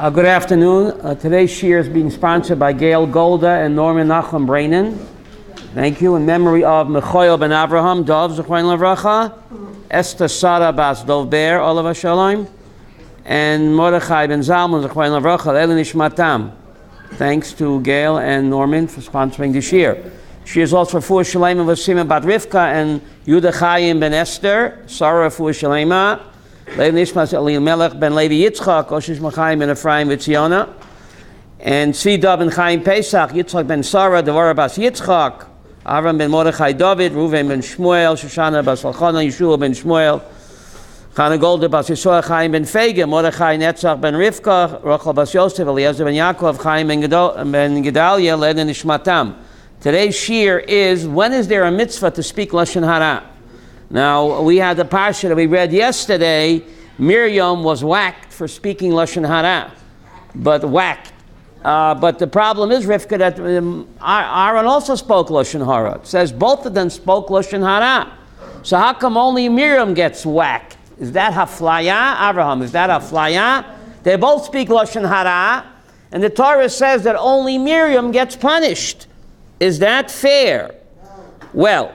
Good afternoon. Today's shiur is being sponsored by Gail Golda and Norman Nachum Brainen. Thank you. In memory of Mechoil ben Avraham, Dov Zechrein Levracha, Esther Sara Bas Dov Ber, Olav Shalom, and Mordechai ben Zalman Zechrein Levracha, Elin Ishmatam. Thanks to Gail and Norman for sponsoring this year. She is also for Shalem and Vasima Bat Rivka and Yudah Chaim ben Esther, Sarah for Shalema, Levi Nishmas Elimelech ben Levi Yitzchak, Oshish Machaim ben Ephraim Vitziona, and Tzvi ben Chaim Pesach, Yitzchak ben Sarah, Devorah bas Yitzchak, Avram ben Mordechai David, Reuven ben Shmuel, Shoshana bas Elchana, Yeshua ben Shmuel, Chana Golda bas Yisroel, Chaim ben Fege, Mordechai Netzach ben Rivka, Rachel bas Yosef, Eliezer ben Yaakov, Chaim ben Gedalia, Leden Nishmatam. Today's shiur is, when is there a mitzvah to speak Lashon Hara? Now, we had the parsha that we read yesterday. Miriam was whacked for speaking Lashon Hara, but the problem is, Rivka, that Aaron also spoke Lashon Hara. It says both of them spoke Lashon Hara. So how come only Miriam gets whacked? Is that haflaya? Abraham, is that haflaya? They both speak Lashon Hara, and the Torah says that only Miriam gets punished. Is that fair? Well,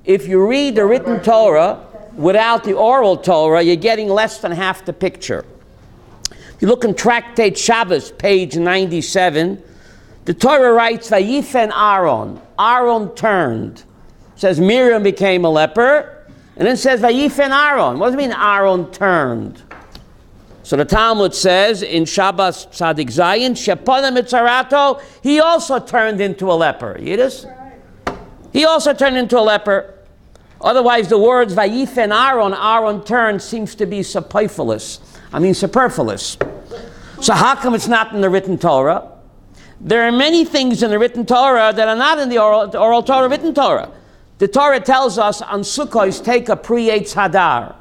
if you read the written Torah without the oral Torah, you're getting less than half the picture. If you look in Tractate Shabbos, page 97, the Torah writes, Vayifen Aaron. Aaron turned. It says Miriam became a leper, and then it says Vayifen Aaron. What does it mean Aaron turned? So the Talmud says in Shabbos Tzadik Zayin, Shepana Mitzarato, he also turned into a leper. Yiddish? He also turned into a leper. Otherwise, the words Vayifen Aaron, Aaron turned, seems to be superfluous. So how come it's not in the written Torah? There are many things in the written Torah that are not in the oral Torah, written Torah. The Torah tells us on Sukkot, take a pre-Eitz Hadar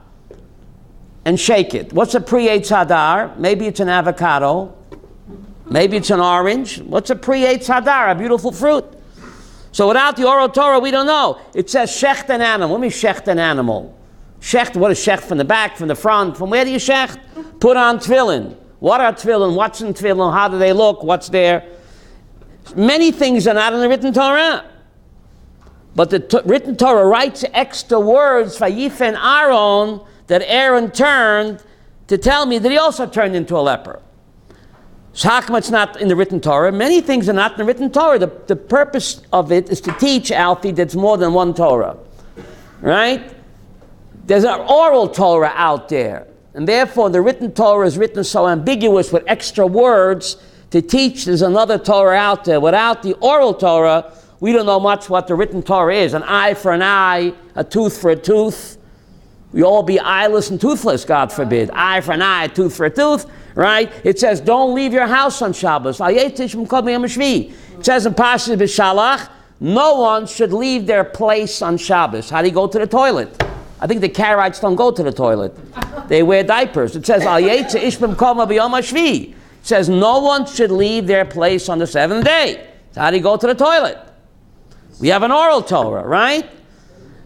and shake it. What's a pre-Eitz Hadar? Maybe it's an avocado. Maybe it's an orange. What's a pre-Eitz Hadar? A beautiful fruit. So without the oral Torah, we don't know. It says shecht an animal. Let me shecht an animal. Shecht, what is shecht? From the back, from the front? From where do you shecht? Put on tefillin. What are tefillin? What's in tefillin? How do they look? What's there? Many things are not in the written Torah. But the written Torah writes extra words, Vayifen Aaron, that Aaron turned, to tell me that he also turned into a leper. So how come it's not in the written Torah? Many things are not in the written Torah. The purpose of it is to teach, Alfie, that's more than one Torah. Right? There's an oral Torah out there. And therefore, the written Torah is written so ambiguous with extra words to teach there's another Torah out there. Without the oral Torah, we don't know much what the written Torah is. An eye for an eye, a tooth for a tooth. We all be eyeless and toothless, God forbid. Eye for an eye, a tooth for a tooth. Right? It says, don't leave your house on Shabbos. It says in Parshas B'Shalach, no one should leave their place on Shabbos. How do you go to the toilet? I think the Karaites don't go to the toilet. They wear diapers. It says, it says, no one should leave their place on the seventh day. So how do you go to the toilet? We have an oral Torah, right?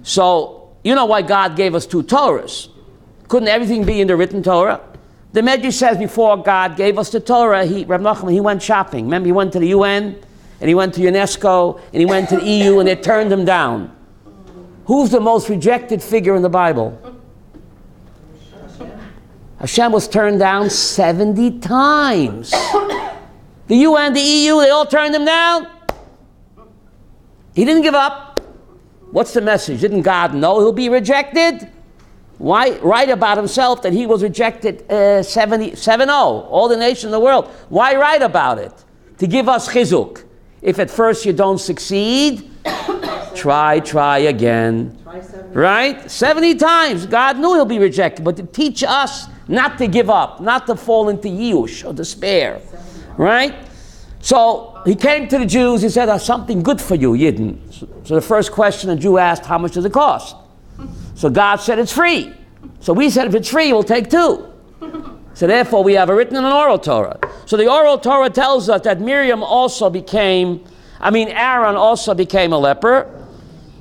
So, you know why God gave us two Torahs. Couldn't everything be in the written Torah? The Medrash says before God gave us the Torah, Rabbi Nachman, he went shopping. Remember, he went to the UN, and he went to UNESCO, and he went to the EU, and they turned him down. Who's the most rejected figure in the Bible? Hashem was turned down 70 times. The UN, the EU, they all turned him down. He didn't give up. What's the message? Didn't God know he'll be rejected? Why write about himself that he was rejected 7-0, all the nations in the world? Why write about it? To give us chizuk. If at first you don't succeed, try again. Right? 70 times. God knew he'll be rejected, but to teach us not to give up, not to fall into yush or despair. Right? So he came to the Jews, he said, there's something good for you, Yidden. So the first question a Jew asked, how much does it cost? So God said it's free. So we said if it's free, we'll take two. So therefore we have a written and an oral Torah. So the oral Torah tells us that Aaron also became a leper.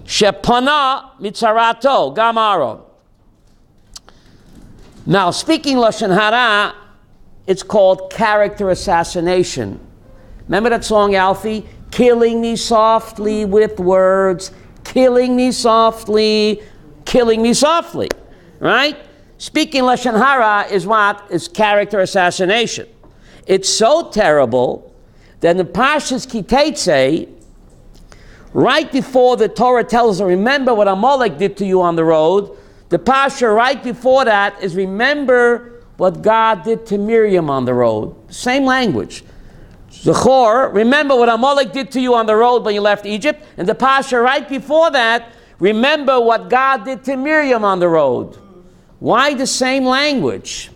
Shepana mitzarato, gam Aaron. Now speaking Lashon Hara, it's called character assassination. Remember that song, Alfie? Killing me softly with words, killing me softly, right? Speaking Lashon Hara is what? Is character assassination. It's so terrible that in the Parshas Ki Teitzei, right before the Torah tells us, remember what Amalek did to you on the road, the Parsha right before that is remember what God did to Miriam on the road. Same language. Zechor, remember what Amalek did to you on the road when you left Egypt. And the Parsha right before that, remember what God did to Miriam on the road. Why the same language?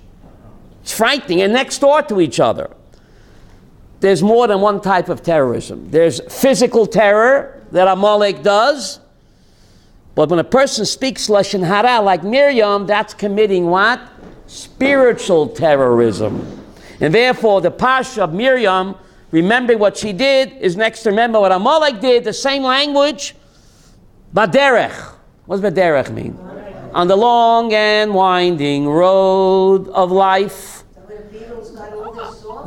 It's frightening, and next door to each other. There's more than one type of terrorism. There's physical terror that Amalek does. But when a person speaks Lashon Hara like Miriam, that's committing what? Spiritual terrorism. And therefore, the Parsha of Miriam, remembering what she did, is next to remember what Amalek did, the same language. Baderech. What does Baderech mean? On the long and winding road of life.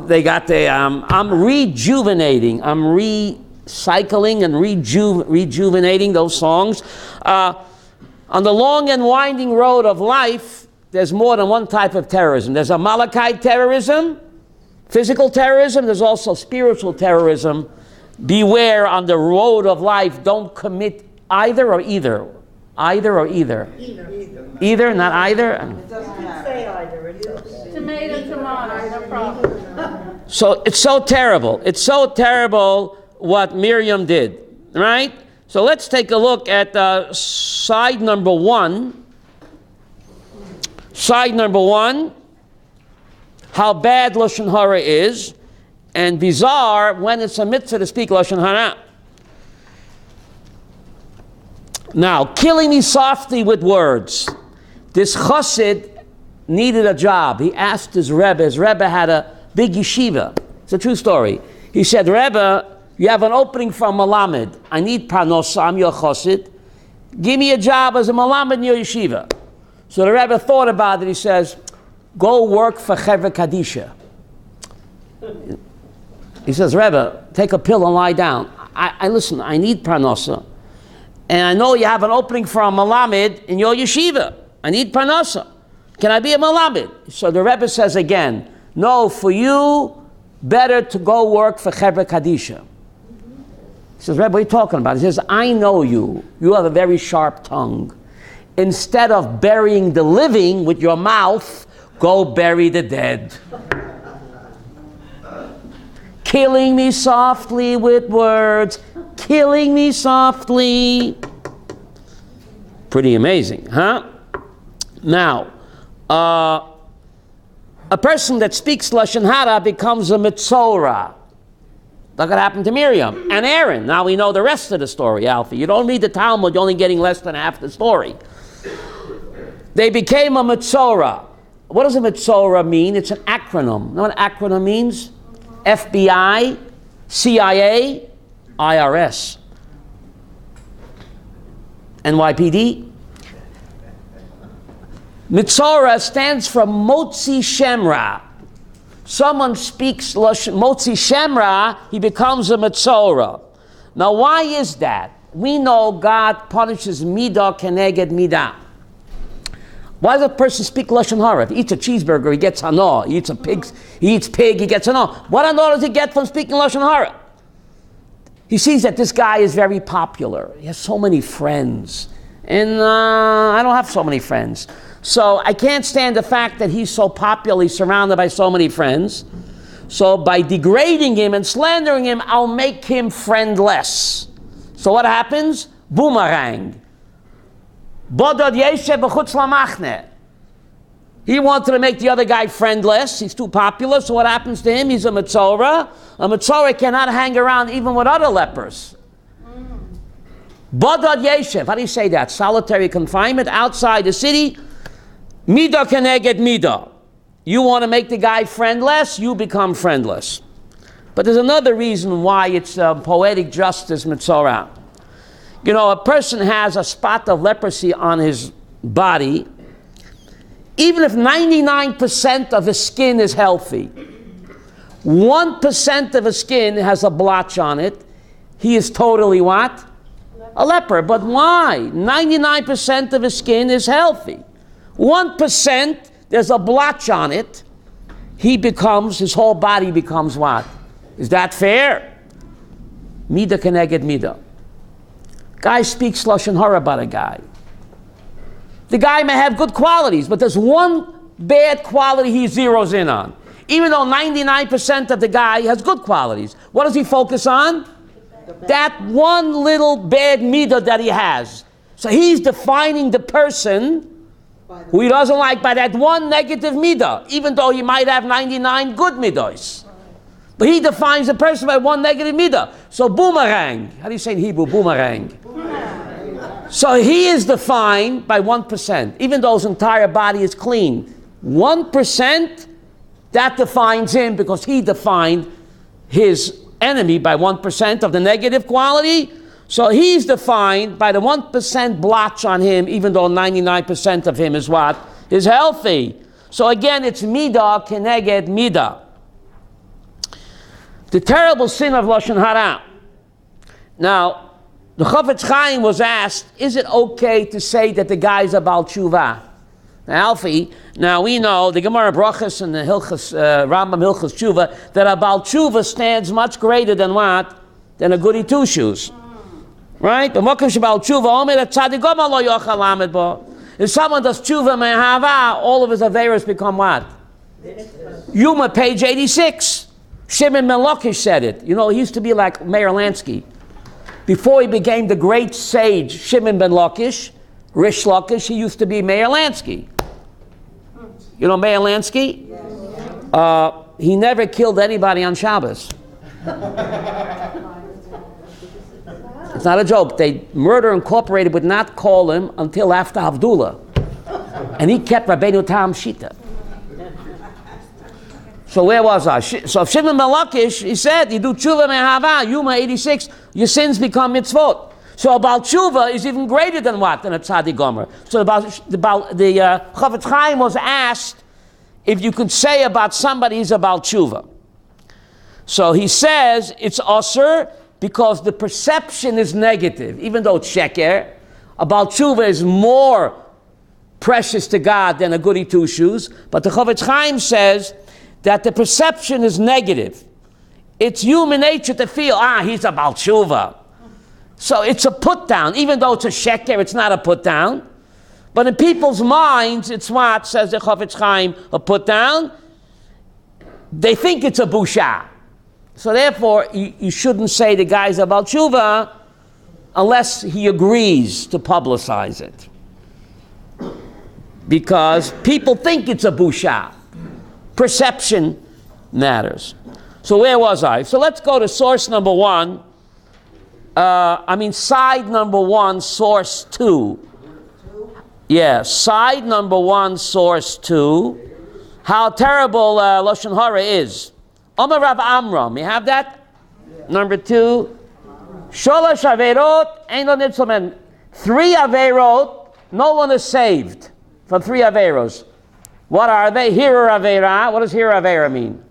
They got the, I'm rejuvenating, I'm recycling and rejuvenating those songs. On the long and winding road of life, there's more than one type of terrorism. There's Amalekite terrorism, physical terrorism, there's also spiritual terrorism. Beware on the road of life, don't commit either or either. Either or either. Either, not either. It doesn't say either. It is. Tomato, no problem. So it's so terrible. It's so terrible what Miriam did, right? So let's take a look at side number one. Side number one, how bad Lashon Hara is, and bizarre when it's a mitzvah to speak Lashon Hara. Now, killing me softly with words. This chassid needed a job. He asked his Rebbe. His Rebbe had a big yeshiva. It's a true story. He said, Rebbe, you have an opening for a malamed. I need parnosa. I'm your chassid. Give me a job as a malamed in your yeshiva. So the Rebbe thought about it. He says, go work for Chevra Kadisha. He says, Rebbe, take a pill and lie down. I listen, I need parnosa. And I know you have an opening for a malamed in your yeshiva. I need parnasa. Can I be a malamed? So the Rebbe says again, no, for you, better to go work for Chevra Kadisha. He says, Rebbe, what are you talking about? He says, I know you. You have a very sharp tongue. Instead of burying the living with your mouth, go bury the dead. Killing me softly with words. Killing me softly. Pretty amazing, huh? Now, a person that speaks Lashon Hara becomes a Mitzora. Look what happened to Miriam and Aaron. Now we know the rest of the story, Alfie. You don't read the Talmud, you're only getting less than half the story. They became a Mitzora. What does a Mitzora mean? It's an acronym. You know what an acronym means? FBI, CIA, IRS, NYPD. Mitzora stands for Motzi Shemra. Someone speaks Motzi Shemra, he becomes a Mitzora. Now why is that? We know God punishes Midah keneged Midah. Why does a person speak Lashon Hara? If he eats a cheeseburger, he gets hana. He eats pig, he gets hana. What hana does he get from speaking Lashon Hara? He sees that this guy is very popular. He has so many friends. And I don't have so many friends. So I can't stand the fact that he's so popular, he's surrounded by so many friends. So by degrading him and slandering him, I'll make him friendless. So what happens? Boomerang. Bodod yeshe b'chutz lamachne. He wanted to make the other guy friendless. He's too popular. So what happens to him? He's a Mitzora. A Mitzora cannot hang around even with other lepers. Bodod yeshev. How do you say that? Solitary confinement outside the city. Midah keneged midah. You want to make the guy friendless, you become friendless. But there's another reason why it's poetic justice Mitzora. You know, a person has a spot of leprosy on his body. Even if 99% of his skin is healthy, 1% of his skin has a blotch on it, he is totally what? A leper. But why? 99% of his skin is healthy. 1%, there's a blotch on it, his whole body becomes what? Is that fair? Mida keneged mida. Guy speaks Lashon Hara about a guy. The guy may have good qualities, but there's one bad quality he zeroes in on. Even though 99% of the guy has good qualities. What does he focus on? That one little bad midah that he has. So he's defining the person who he doesn't like by that one negative midah, even though he might have 99 good midahs. But he defines the person by one negative midah. So boomerang. How do you say in Hebrew, boomerang? So he is defined by 1%, even though his entire body is clean. 1%, that defines him because he defined his enemy by 1% of the negative quality. So he's defined by the 1% blotch on him, even though 99% of him is what? Is healthy. So again, it's midah keneged midah. The terrible sin of Lashon Hara. Now, the Chafetz Chaim was asked, is it okay to say that the guy's a Baal Tshuva? Now, Alfie, now we know, the Gemara Brachas and the Hilchas, Rambam Hilchas Tshuva, that a Baal Tshuva stands much greater than what? Than a goody two-shoes. Right? But Mokim Shebal Tshuva, Omer Tzadik Gomar Lo Yochal Lamed Bo. If someone does Tshuva Mehava, all of his Averas become what? Yuma, page 86. Shimon ben Lakish said it. You know, he used to be like Meir Lansky. Before he became the great sage, Shimon ben Lakish, Rish Lakish, he used to be Meir Lansky. You know Meir Lansky? He never killed anybody on Shabbos. It's not a joke. Murder Incorporated would not call him until after Havdullah. And he kept Rabbeinu Tam Shita. So where was I? So Shimon ben Lakish, he said, you do tshuva mehava, Yuma 86, your sins become mitzvot. So about tshuva is even greater than what? Than a tzaddik gomer. So about the Chafetz Chaim was asked if you could say about somebody he's about tshuva. So he says it's osur because the perception is negative, even though it's sheker. About tshuva is more precious to God than a goody two shoes. But the Chafetz Chaim says that the perception is negative. It's human nature to feel, he's about tshuva. So it's a put down. Even though it's a sheker, it's not a put down. But in people's minds, it's what, says the Chafetz Chaim, a put down. They think it's a busha. So therefore, you shouldn't say the guy's about tshuva unless he agrees to publicize it. Because people think it's a busha. Perception matters. So where was I? So let's go to source number one. Side number one, source two. Yeah, side number one, source two. How terrible Lashon Hara is. Omer Rav Amram, you have that? Yeah. Number two. Sholosh Averot, Ein Lo Nitzlamen. 3 Averot, no one is saved from 3 Averos. What are they? Hira Avera. What does Hira Avera mean?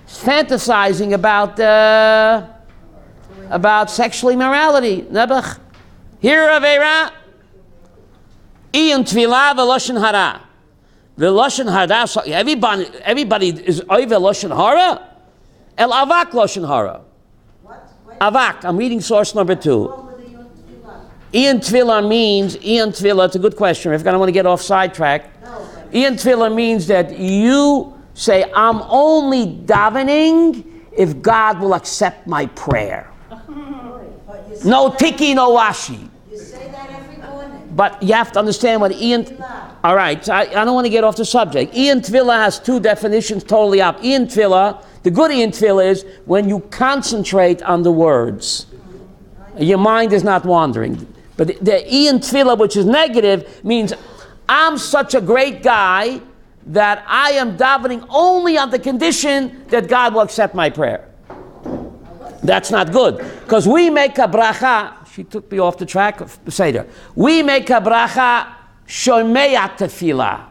It's fantasizing about sexual immorality. Nebuch. Hira Avera. Ian Tfilah v'Lashon Hara. V'Lashon Hara. So everybody is over Lashon Hara. El Avak Lashon Hara. What? Avak. I'm reading source number 2. Ian Tfilah means, it's a good question. I don't want to get off sidetrack. Ian Tfilah means that you say, I'm only davening if God will accept my prayer. No tiki, no washi. You say that every morning. But you have to understand what Ian... All right, so I don't want to get off the subject. Ian Tfilah has 2 definitions totally up. Ian Tfilah, the good Ian Tfilah is when you concentrate on the words. Your mind is not wandering. But the Ian Tfilah, which is negative, means I'm such a great guy that I am davening only on the condition that God will accept my prayer. That's not good. Because we make a bracha, she took me off the track of Seder. We make a bracha shomea tefillah.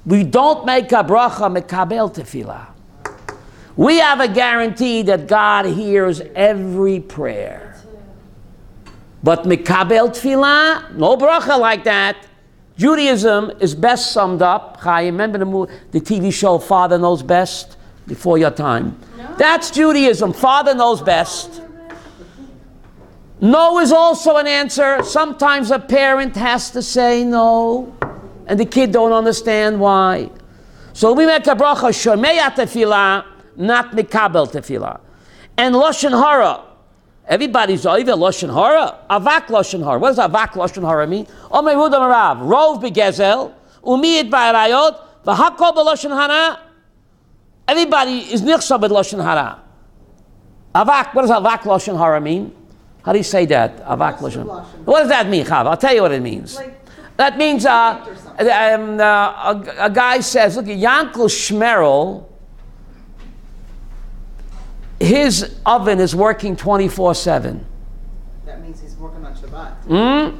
We don't make a bracha mekabel tefillah. We have a guarantee that God hears every prayer. But mekabel tefillah, no bracha like that. Judaism is best summed up. Remember the TV show Father Knows Best? Before your time. No. That's Judaism. Father knows best. No is also an answer. Sometimes a parent has to say no, and the kid don't understand why. So we make a bracha shomea tefillah, not mikabel tefillah. And Lashon Hara. Everybody's either Lashon Hara, avak Lashon Hara. What does avak Lashon Hara mean? Omer Yehuda Marav, rov begezel, umiyit ba'arayot, v'hakol b'Lashon Hara. Everybody is nichsa with Lashon Hara. Avak, what does avak Lashon Hara mean? How do you say that? Avak Lashon Hara. What does that mean, Chav? I'll tell you what it means. That means a guy says, look, Yankel Shmerel, his oven is working 24/7. That means he's working on Shabbat.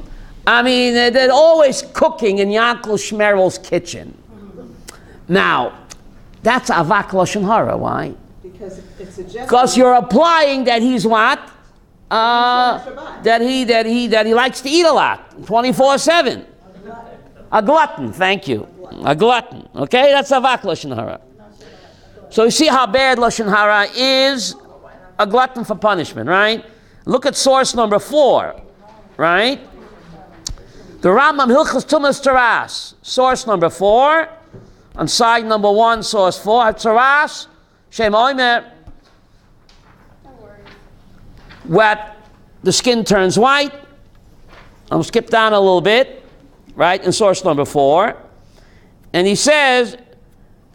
I mean, they're always cooking in Yankel Shmerel's kitchen. Now, that's avak Lashon Hara. Why? Because it suggests. Because you're applying that he's what? That he likes to eat a lot, 24/7. A glutton. Thank you. A glutton. Okay, that's avak Lashon Hara. So you see how bad Lashon Hara is, a glutton for punishment, right? Look at source number 4, right? The Rambam Hilchos Tumas Taras, source number 4, on side number 1, source 4, Taras, Shem Oimer, wet, the skin turns white. I'm skip down a little bit, right, in source number 4. And he says,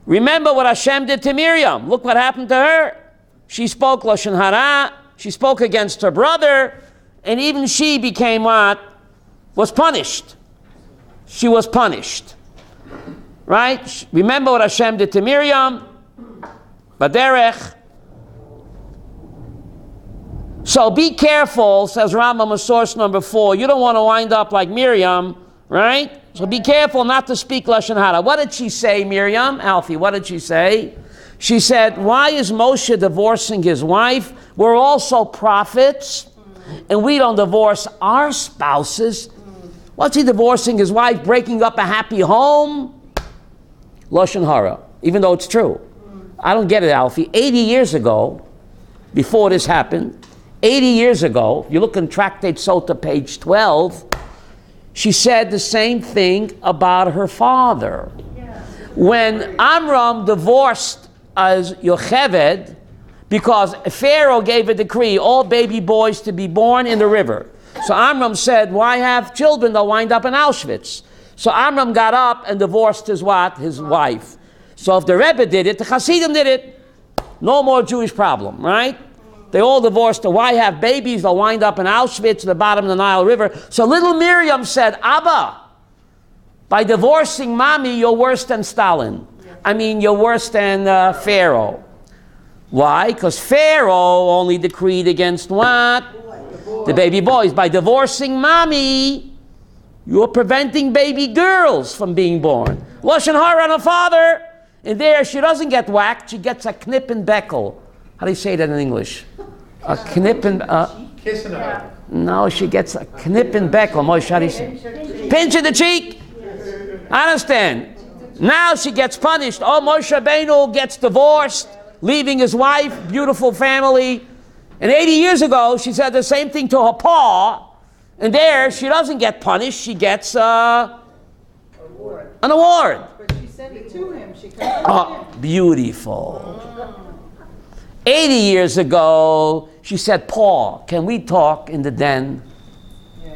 remember what Hashem did to Miriam. Look what happened to her. She spoke Lashon Hara. She spoke against her brother. And even she became what? Was punished. She was punished. Right? Remember what Hashem did to Miriam. Baderech. So be careful, says Rambam in source number 4. You don't want to wind up like Miriam, right? So be careful not to speak Lashon Hara. What did she say, Miriam? Alfie, what did she say? She said, why is Moshe divorcing his wife? We're also prophets, and we don't divorce our spouses. What's he divorcing his wife, breaking up a happy home? Lashon Hara, even though it's true. I don't get it, Alfie. 80 years ago, before this happened, 80 years ago, you look in Tractate Sota, page 12, she said the same thing about her father. Yeah. When Amram divorced as Yocheved, because Pharaoh gave a decree, all baby boys to be born in the river. So Amram said, why have children? They'll wind up in Auschwitz. So Amram got up and divorced his what? His wife. So if the Rebbe did it, the Hasidim did it. No more Jewish problem, right? They all divorced. Why have babies? They'll wind up in Auschwitz, at the bottom of the Nile River. So little Miriam said, Abba, by divorcing mommy, you're worse than Stalin. I mean, you're worse than Pharaoh. Why? Because Pharaoh only decreed against what? The baby boys. By divorcing mommy, you're preventing baby girls from being born. Lashon Hara on her father. And there, she doesn't get whacked. She gets a knip and beckel. How do you say that in English? A knip and... Kissing her. No, she gets a knip and beckel. Moshe, how do you say? Pinch in the cheek. I understand. Now she gets punished. Oh, Moshe Rabbeinu gets divorced, leaving his wife, beautiful family. And 80 years ago, she said the same thing to her pa. And there, she doesn't get punished. She gets an award. But she said it to him. She confronted him. Beautiful. 80 years ago, she said, Paul, can we talk in the den? Yeah.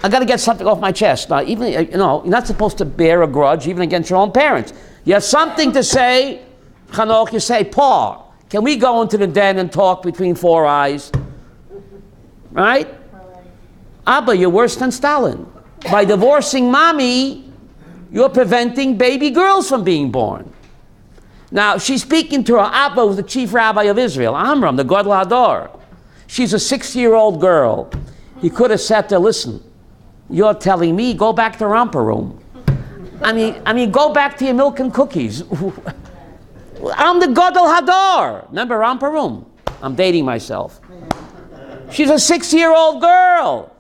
I got to get something off my chest. Now, even, you're not supposed to bear a grudge even against your own parents. You have something to say, Chanok, you say, Paul, can we go into the den and talk between four eyes? Right? Abba, you're worse than Stalin. By divorcing mommy, you're preventing baby girls from being born. Now, she's speaking to her Abba, who's the chief rabbi of Israel, Amram, the Gadol Hador. She's a 6-year-old girl. He could have said to her, listen, You're telling me, go back to romper room. I mean, go back to your milk and cookies. I'm the Gadol Hador. Remember romper room? I'm dating myself. She's a 6-year-old girl.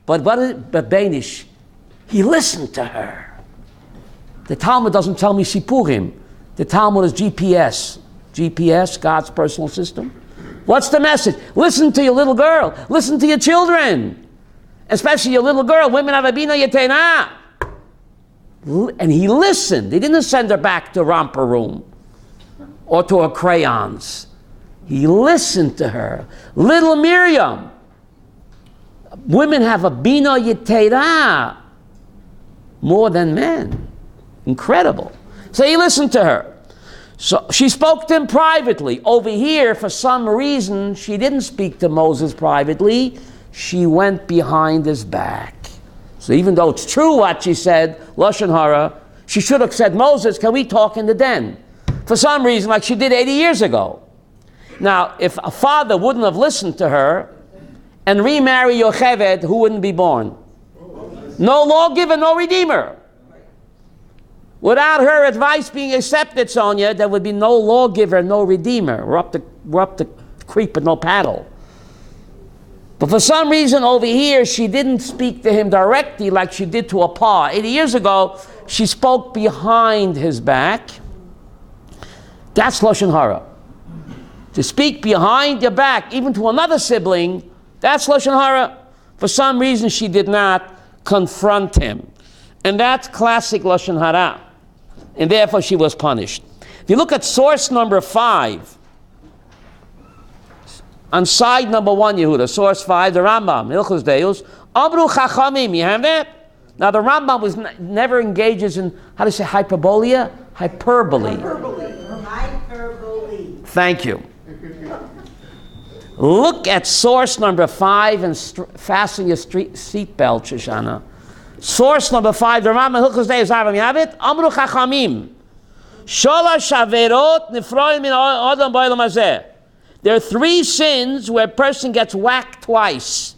But Beinish, he listened to her. The Talmud doesn't tell me Sipurim. The Talmud is GPS. GPS, God's personal system. What's the message? Listen to your little girl. Listen to your children. Especially your little girl. Women have a bina yetena. And he listened. He didn't send her back to romper room or to her crayons. He listened to her. Little Miriam. Women have a bina yetera more than men. Incredible. So he listened to her. So she spoke to him privately. Over here, for some reason, she didn't speak to Moses privately. She went behind his back. So even though it's true what she said, Lashon Hara, she should have said, Moses, can we talk in the den? For some reason, like she did 80 years ago. Now, if a father wouldn't have listened to her and remarry Yocheved, who wouldn't be born? No lawgiver, no redeemer. Without her advice being accepted, Sonia, there would be no lawgiver, no redeemer. We're up the creek but no paddle. But for some reason over here, she didn't speak to him directly like she did to a pa. 80 years ago, she spoke behind his back. That's Lashon Hara. To speak behind your back, even to another sibling, that's Lashon Hara. For some reason, she did not confront him. And that's classic Lashon Hara. And therefore, she was punished. If you look at source number 5, on side number 1, Yehuda, source 5, the Rambam, Hilchos Deus, Amru Chachamim, you have that? Now the Rambam was never engages in, how do you say, hyperbole? Hyperbole. Thank you. Look at source number 5 and fasten your seatbelt, Shoshana. Source number 5, the Rambam, Hilchos Deus, you have it? Amru Chachamim, Sholash Averot Nifroim Min Adam Ba'olam Hazeh. There are 3 sins where a person gets whacked twice.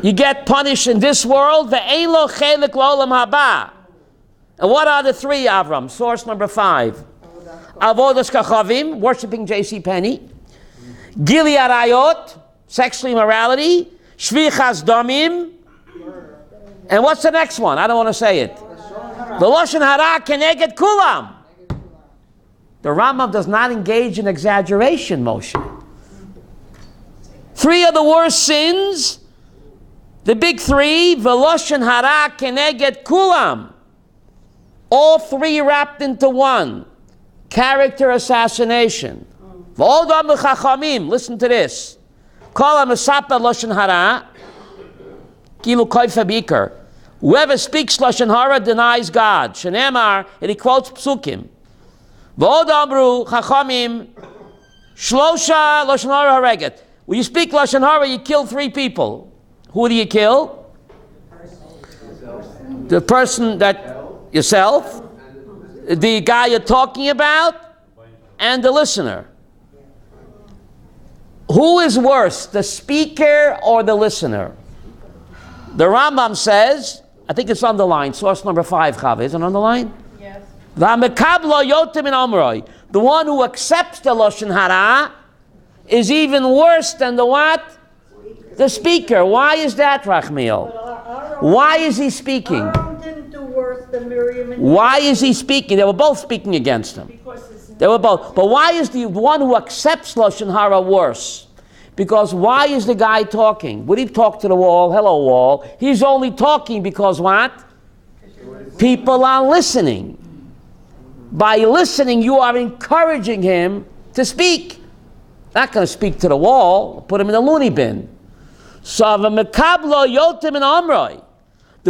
You get punished in this world, ve'ein lo chelik l'olam haba. And what are the 3, Avram? Source number 5. Avodas kachavim, worshiping J.C. Penney. Gili arayot, sexual immorality. Shvichas damim. And what's the next one? I don't want to say it. The Lashon Hara keneged kulam. The Rambam does not engage in exaggeration, Moshe. 3 of the worst sins, the big 3, V'Lashon Hara keneged kulam. All 3 wrapped into one. Character assassination. V'odam v'chachamim, listen to this. Kol ha'mesapeh Lashon Hara, kilu koifa bikar. Whoever speaks Lashon Hara denies God. Shenemar, and he quotes psukim. V'od amru chachamim shlosha Lashon Hara hareget. When you speak Lashon Hara, you kill 3 people. Who do you kill? The person that yourself, the guy you're talking about, and the listener. Who is worse, the speaker or the listener? The Rambam says, I think it's underlined, source number 5, Chava, is it underlined? Yes. The one who accepts the Lashon Hara is even worse than the what? The speaker. Why is that, Rachmiel? Why is he speaking? Aaron didn't do worse than Miriam and Why is he speaking? They were both speaking against him. They were both. But why is the one who accepts Lashon Hara worse? Because why is the guy talking? Would he talk to the wall? Hello, wall. He's only talking because what? People are listening. By listening, you are encouraging him to speak. Not going to speak to the wall. Put him in a loony bin. So the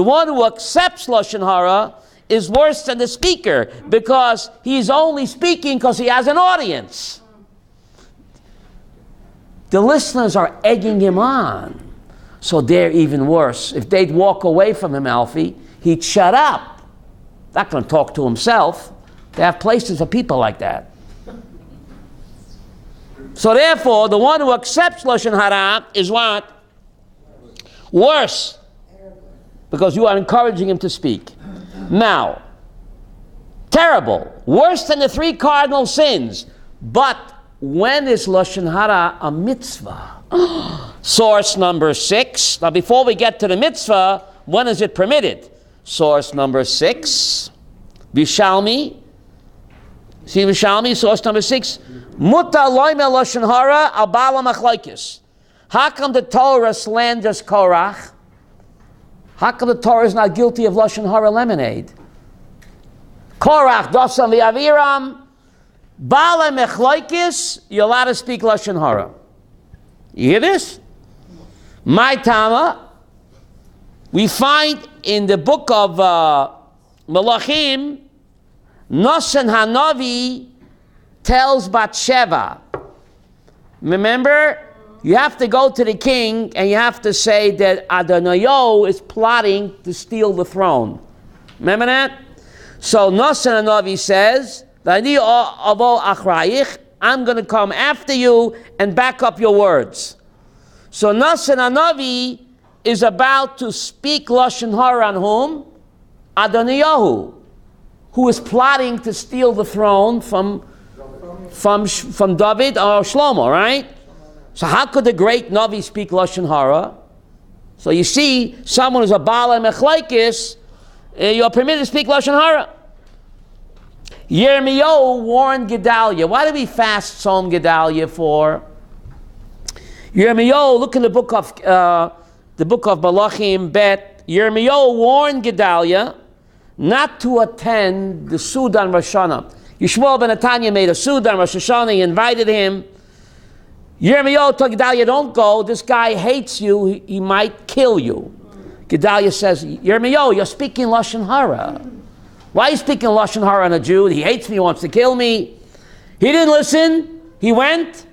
one who accepts Lashon Hara is worse than the speaker because he's only speaking because he has an audience. The listeners are egging him on. So they're even worse. If they'd walk away from him, Alfie, he'd shut up. Not going to talk to himself. They have places for people like that. So therefore, the one who accepts Lashon Hara is what? Worse because you are encouraging him to speak. Now, terrible, worse than the 3 cardinal sins. But when is Lashon Hara a mitzvah? Source number 6. Now, before we get to the mitzvah, when is it permitted? Source number 6. Vishalmi. See Vishalmi, source number 6. Muta loime Lashon Hara al bala machlokes. How come the Torah slanders Korach? How come the Torah is not guilty of Lashon Hara lemonade? Korach, Dosan v'Aviram, Bala Mechlokes, you're allowed to speak Lashon Hara. You hear this? My Tama, we find in the book of Malachim, Nosan Hanavi tells Bathsheba, remember, you have to go to the king and you have to say that Adoniyo is plotting to steal the throne. Remember that? So Nosan Hanavi says, I'm going to come after you and back up your words. So Nosan Hanavi is about to speak Lashon Hara on whom? Adoniyahu, who is plotting to steal the throne from David or Shlomo, right? So how could the great Navi speak Lashon Hara? So you see, someone who's a Bala Mechlokes, you're permitted to speak Lashon Hara. Yirmiyahu warned Gedaliah. Why do we fast Tzom Gedaliah for? Yirmiyahu, look in the book of Malachim Bet. Yirmiyahu warned Gedaliah not to attend the Sudan Rosh Hashanah. Yishmael ben Netanya made a Sudan Rosh Hashanah. He invited him. Yirmiyahu told Gedaliah, don't go. This guy hates you. He might kill you. Gedaliah says, Yirmiyahu, you're speaking Lashon Hara. Why are you speaking Lashon Hara on a Jew? He hates me, he wants to kill me. He didn't listen. He went.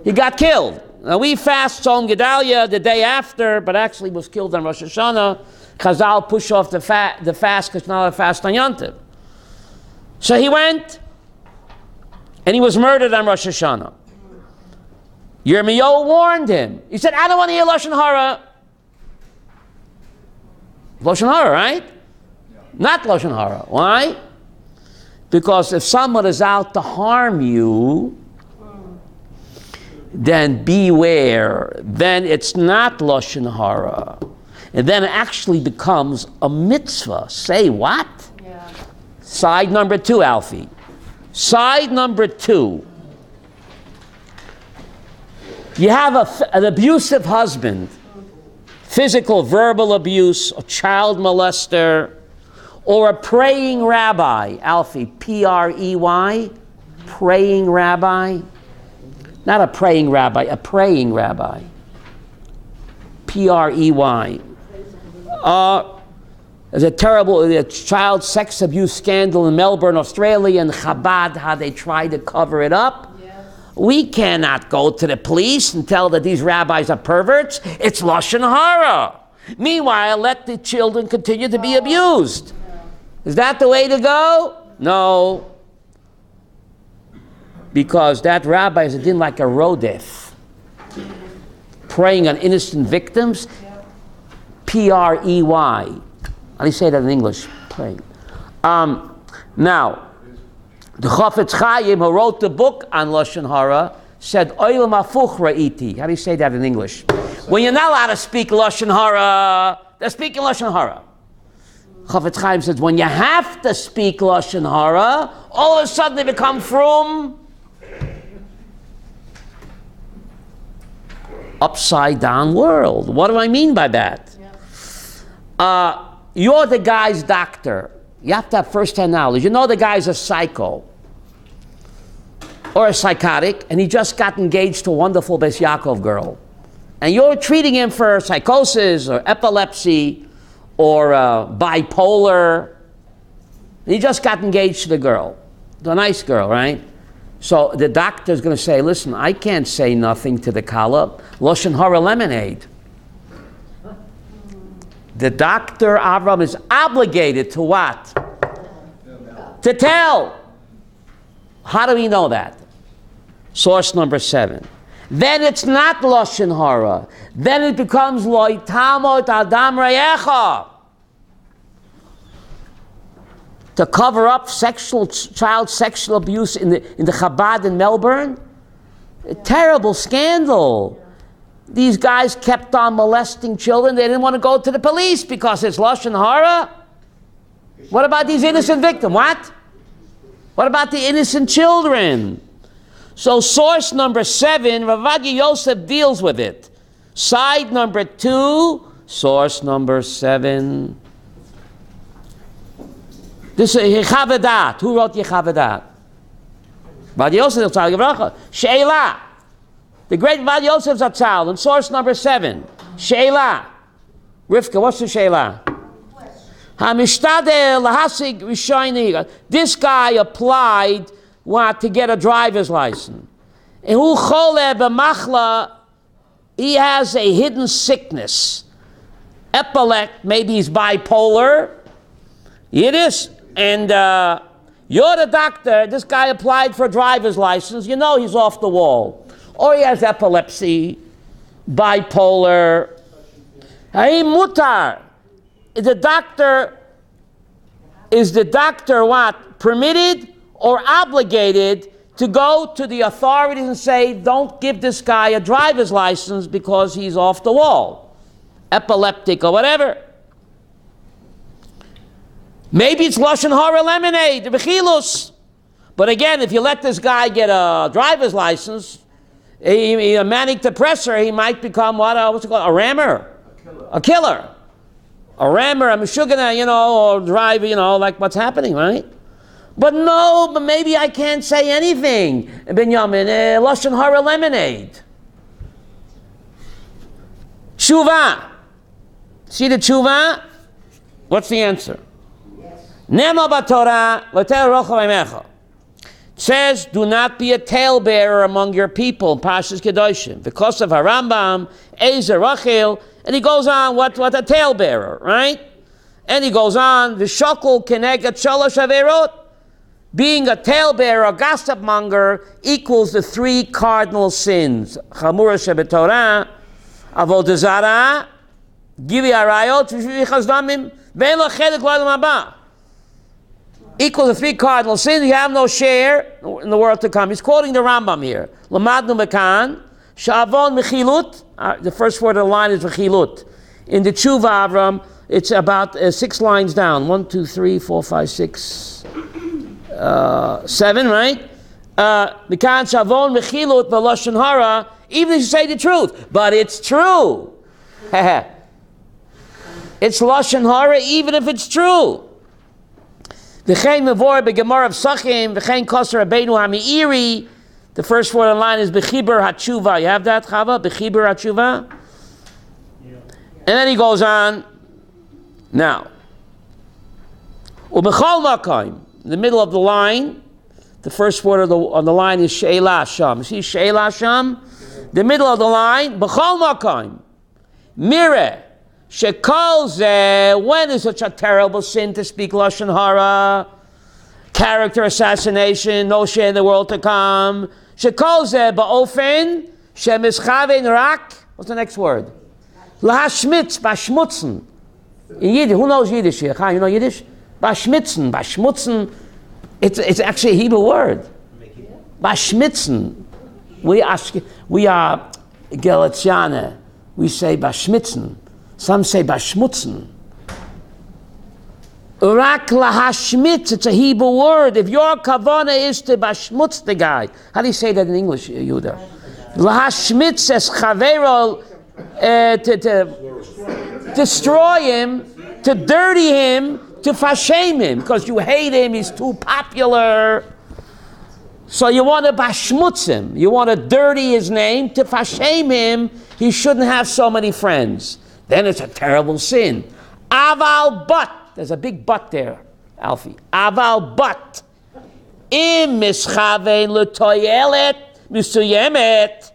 He got killed. Now we fast Tzom Gedaliah the day after, but actually was killed on Rosh Hashanah. Chazal push off the fast because it's not a fast on Yom Tov. So he went, and he was murdered on Rosh Hashanah. Yirmiyahu warned him. He said, I don't want to hear Lashon Hara. Lashon Hara, right? Not Lashon Hara. Why? Because if someone is out to harm you, then beware. Then it's not Lashon Hara. And then it actually becomes a mitzvah. Say what? Yeah. Side number 2, Alfie. Side number 2. You have an abusive husband, physical, verbal abuse, a child molester, or a praying rabbi. Alfie, P-R-E-Y, praying rabbi. Not a praying rabbi, a praying rabbi. P-R-E-Y. There's a terrible child sex abuse scandal in Melbourne, Australia, and Chabad, how they try to cover it up. Yes. We cannot go to the police and tell that these rabbis are perverts. It's Lashon Hara. Meanwhile, let the children continue to be abused. Is that the way to go? No. Because that rabbi is a din like a rodef, preying on innocent victims. P-R-E-Y. How do you say that in English? Praying. Now, the Chafetz Chaim, who wrote the book on Lashon Hara, said, Oilam afuch ra'iti. How do you say that in English? When you're not allowed to speak Lashon Hara, they're speaking Lashon Hara. Chafetz Chaim says, when you have to speak Lashon Hara, all of a sudden they become from upside down world. What do I mean by that? You're the guy's doctor. You have to have first-hand knowledge. You know the guy's a psycho or a psychotic, and he just got engaged to a wonderful Beis Yaakov girl. And you're treating him for psychosis or epilepsy or bipolar. And he just got engaged to the girl. The nice girl, right? So the doctor's going to say, listen, I can't say nothing to the Kala. Lashon Hara lemonade. The doctor, Avram, is obligated to what? To tell. How do we know that? Source number 7. then it's not Lashon Hara. Then it becomes Lo Tamot Adam Reyecha. To cover up child sexual abuse in the Chabad in Melbourne. A terrible scandal. These guys kept on molesting children. They didn't want to go to the police because it's Lashon Hara. What about these innocent victims? What? What about the innocent children? So source number 7, Rav Yosef deals with it. Side number 2, source number 7. This is Yechavadat. Who wrote Yechavadat? Rav Yosef Zatzal. She'ela. The great Rav Yosef Zatzal. And source number 7. She'ela. Rivka, what's the She'ela? This guy applied to get a driver's license. He has a hidden sickness. Epileptic, maybe he's bipolar. It is. And you're the doctor. This guy applied for a driver's license. You know he's off the wall. Or he has epilepsy, bipolar. Hey, mutar. Is the doctor what? Permitted or obligated to go to the authorities and say, don't give this guy a driver's license because he's off the wall, epileptic or whatever? Maybe it's Lashon Hara lemonade, the bechilus. But again, if you let this guy get a driver's license, a manic depressor, he might become what's it called? A rammer, a killer. A rammer, a meshugana, or drive, like what's happening, right? But maybe I can't say anything. Binyamin, Lashon Hara lemonade. Tshuva. See the tshuva? What's the answer? Nema b'Torah, v'ter rocha v'mecha. It says, do not be a talebearer among your people, Pashas Kedoshim. Because of Harambam, Ezer Rachel, and he goes on, what a talebearer, right? And he goes on, V'shokol kenegat shalosh averot. Being a talebearer, a gossip monger, equals the 3 cardinal sins. Chamura shebetorah, avodah zarah, givi arayot, v'shvichas damim, ve'en lo chedek l'olam haba. Equals the 3 cardinal sins. You have no share in the world to come. He's quoting the Rambam here. Lamadnu mekan, sha'avon mechilut. The first word of the line is mechilut. In the Tshuva Avram, it's about 6 lines down. 1, 2, 3, 4, 5, 6, 7, right? Mekan sha'avon mechilut v'lashon hara. Even if you say the truth, but it's true. It's lashon hara, even if it's true. V'chein mevor begemar of Sachim, v'chein koser Rabbeinu ha'meiri. The first word in the line is B'chibur HaTshuva. You have that, Chava? B'chibur HaTshuva? Yeah. And then he goes on. Now. U'b'chol makom. In the middle of the line, the first word on the line is She'ela Sham. You see She'ela Sham? The middle of the line, B'chol makom. Mireh. Shekol zeh. When is such a terrible sin to speak Lashon Hara? Character assassination, no share in the world to come. Shekol zeh ba'ofen shemischavein rak. What's the next word? Lahashmitz, bashmutzen. In Yiddish, who knows Yiddish here? You know Yiddish? Bashmitzen, bashmutzen. It's actually a Hebrew word. Bashmitzen. We are Galatiane. We say bashmitzen. Some say bashmutzen. Rak lahashmitz, it's a Hebrew word. If your kavana is to bashmutz the guy, how do you say that in English, Yehuda? Lahashmitz es chavero, to destroy him, to dirty him, to fashame him, because you hate him, he's too popular. So you want to bashmutz him, you want to dirty his name, to fashame him, he shouldn't have so many friends. Then it's a terrible sin. Aval but. There's a big but there, Alfie. Aval but. Im mischavein l'toyelet misuyemet.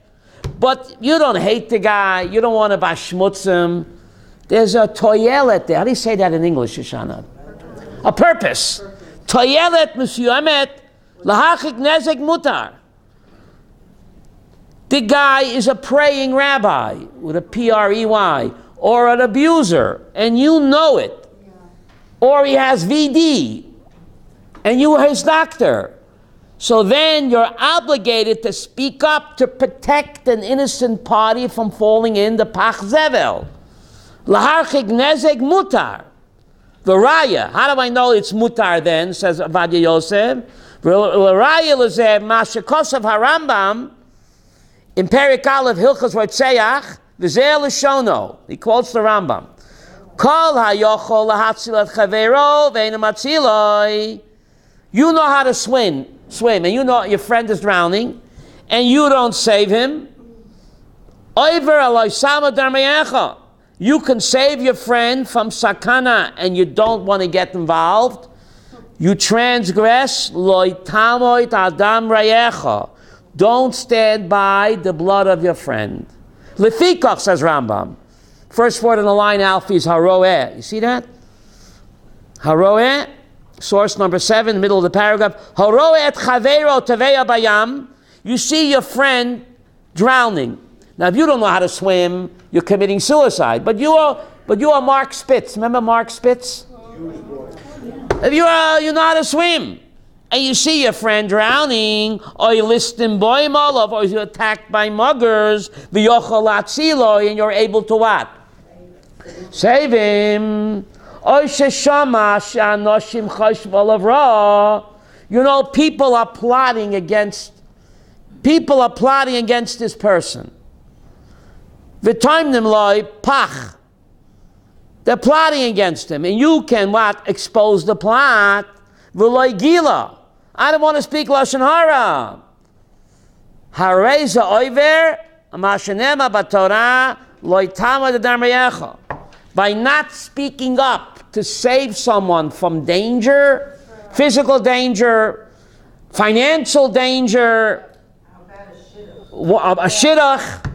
But you don't hate the guy. You don't want to bashmutz him. There's a toyelet there. How do you say that in English, Shoshana? A purpose. Toyelet misuyemet lahachik nezek mutar. the guy is a praying rabbi with a P-R-E-Y, or an abuser, and you know it, or he has VD, and you are his doctor, so then you're obligated to speak up to protect an innocent party from falling in the Pach Zevel. Laharchik nezek mutar. The raya, how do I know it's mutar then, says Avadia Yosef? Raya lezeh mashikosav harambam, in Perik Aleph Hilchos Rotzeach, v'zeh l'shono. He quotes the Rambam. Kol hayochol lahatzilat chavero ve'ena matziloi. You know how to swim, and you know your friend is drowning, and you don't save him. Oiver aloi sama darmeyecha. You can save your friend from sakana, and you don't want to get involved. You transgress loy tamoit adam rayecha. Don't stand by the blood of your friend. Lefikach, says Rambam. First word in the line, Alfie, is haroeh. You see that? Haroeh, source number 7, middle of the paragraph. Haroeh et chaveiro teveya bayam. You see your friend drowning. Now, if you don't know how to swim, you're committing suicide. But you are Mark Spitz. Remember Mark Spitz? If you know how to swim, and you see your friend drowning, or you listen boimolov, or you're attacked by muggers, v'yochol atzilo, and you're able to what? Save him. Oy sheshama she'anoshim chashval avra. You know, people are plotting against this person. V'taimnim loy pach. They're plotting against him, and you can what? Expose the plot. V'loy gila. I don't want to speak Lashon Hara. Hareza oiver, amashenema batorah, loy tama d'darmeyecha. By not speaking up to save someone from danger, physical danger, financial danger, a shidduch,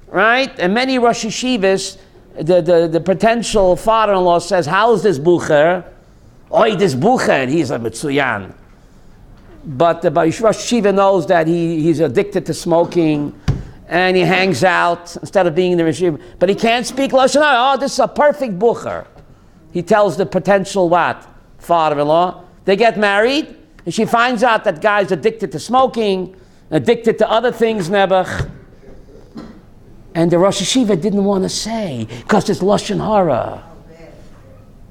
right? And many Rosh Yeshivas, the potential father-in-law says, how's this bucher? Oi, this bucher, he's a mitzuyan. But the Rosh Yeshiva knows that he's addicted to smoking, and he hangs out instead of being in the yeshiva. But he can't speak Lashon Hara. Oh, this is a perfect bucher. He tells the potential what? Father-in-law. They get married, and she finds out that guy's addicted to smoking, addicted to other things, Nebuch. And the Rosh Yeshiva didn't want to say, because it's Lashon Hara.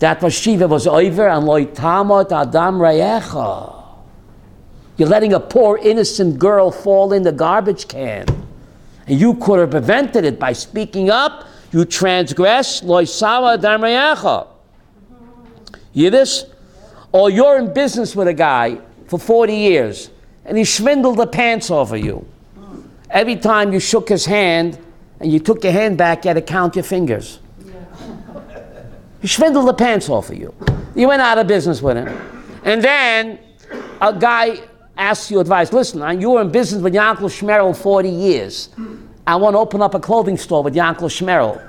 That Rosh Yeshiva was over and loy tamot adam rayecha. You're letting a poor innocent girl fall in the garbage can. And you could have prevented it by speaking up. You transgress loy sama adam rayecha. Yiddish? Or you're in business with a guy for 40 years and he swindled the pants off of you. Every time you shook his hand and you took your hand back, you had to count your fingers. He swindled the pants off of you. You went out of business with him. And then a guy asks you advice. Listen, you were in business with Yankel Shmerel 40 years. I want to open up a clothing store with Yankel Shmerel.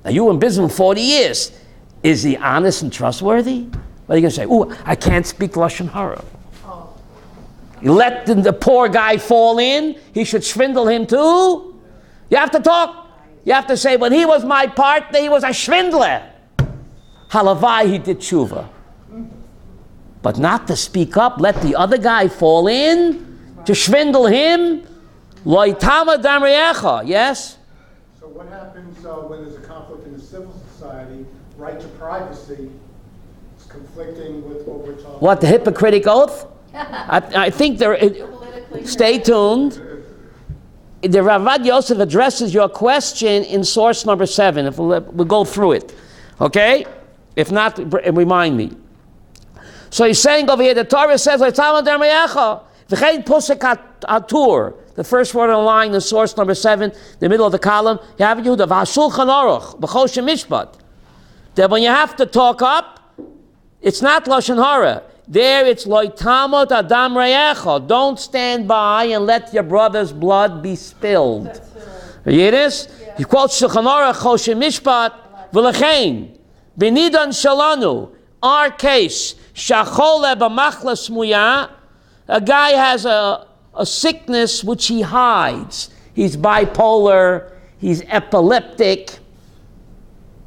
Now, you were in business for 40 years. Is he honest and trustworthy? What are you going to say? Ooh, I can't speak Lashon Hara. You let the poor guy fall in. He should swindle him too. You have to talk. You have to say, when he was my partner, he was a swindler. Halavai, he did tshuva. But not to speak up, let the other guy fall in, to swindle him. Lo itama damreyecha, yes? So what happens when there's a conflict in the civil society? Right to privacy is conflicting with what we're talking about. What, the Hippocratic Oath? I think there. Stay tuned. The Ravad Yosef addresses your question in source number 7. If we'll go through it, okay? If not, remind me. So he's saying over here, the Torah says, the first word on the line in source number 7, the middle of the column, you have Yehuda, that when you have to talk up, it's not Lashon Hara. There it's loitamot adam rayecha. Don't stand by and let your brother's blood be spilled. You hear this? He quotes Shulchan Aruch Choshen Mishpat v'lechein b'nidan shalanu. Our case shachole b'machla smuya. A guy has a sickness which he hides. he's bipolar, he's epileptic.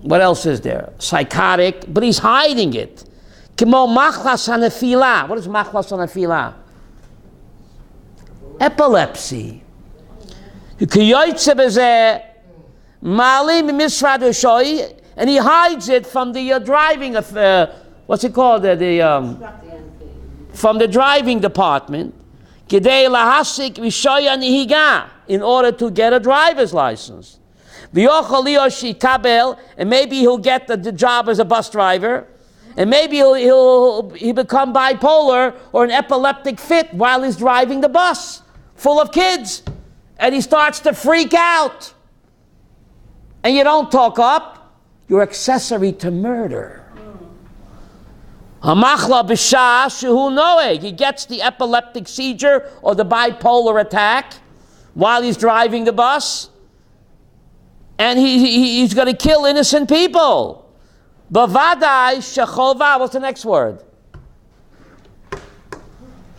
What else is there? Psychotic, but he's hiding it. Kimo machlas hanefila. What is machlas hanefila? Epilepsy. And he hides it from the driving what's it called? From the driving department. In order to get a driver's license. And maybe he'll get the job as a bus driver. And maybe he'll become bipolar or an epileptic fit while he's driving the bus full of kids. And he starts to freak out. And you don't talk up. You're accessory to murder. He gets the epileptic seizure or the bipolar attack while he's driving the bus. And he's going to kill innocent people. Bavadai shechova. What's the next word?